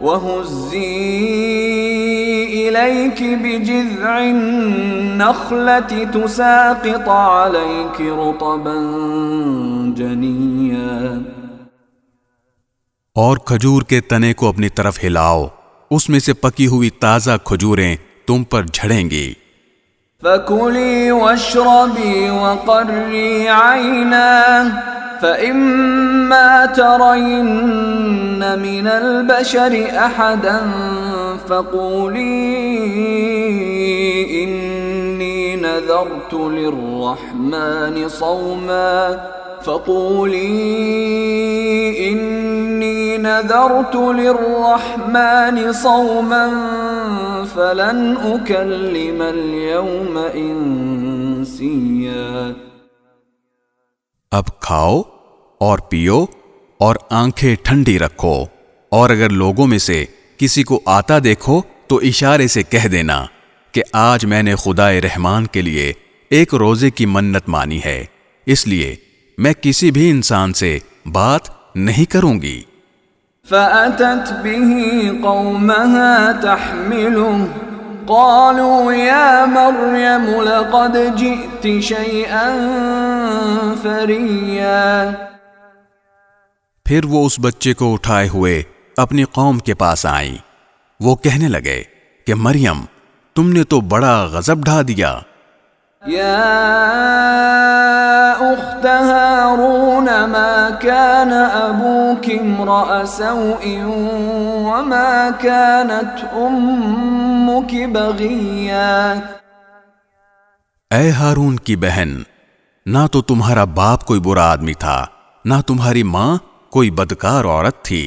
وَهُزِّي إِلَيْكِ بِجِذْعِ النَّخْلَةِ تُسَاقِطْ عَلَيْكِ رُطَبًا جَنِيًّا، اور کھجور کے تنے کو اپنی طرف ہلاؤ، اس میں سے پکی ہوئی تازہ کھجوریں تم پر جھڑیں گی۔ فَكُلِي وَاشْرَبِي وَقَرِّي عَيْنًا فَإِمَّا تَرَيِنَّ مِنَ الْبَشَرِ أَحَدًا فَقُولِي إِنِّي نَذَرْتُ لِلرَّحْمَنِ صَوْمًا فَلَنْ أُكَلِّمَ الْيَوْمَ إِنسِيًّا۔ اب کھاؤ اور پیو اور آنکھیں ٹھنڈی رکھو، اور اگر لوگوں میں سے کسی کو آتا دیکھو تو اشارے سے کہہ دینا کہ آج میں نے خدائے رحمان کے لیے ایک روزے کی منت مانی ہے، اس لیے میں کسی بھی انسان سے بات نہیں کروں گی۔ فَأَتَتْ بِهِ قَوْمَهَا تَحْمِلُهُ قَالُوا يَا مَرْيَمُ لَقَدْ جِئْتِ شَيْئًا فَرِيًّا۔ پھر وہ اس بچے کو اٹھائے ہوئے اپنی قوم کے پاس آئیں، وہ کہنے لگے کہ مریم تم نے تو بڑا غضب ڈھا دیا۔ یا اخت ہارون ما كان ابوک امرأ سوء وما كانت امک بغیا۔ اے ہارون کی بہن، نہ تو تمہارا باپ کوئی برا آدمی تھا، نہ تمہاری ماں کوئی بدکار عورت تھی۔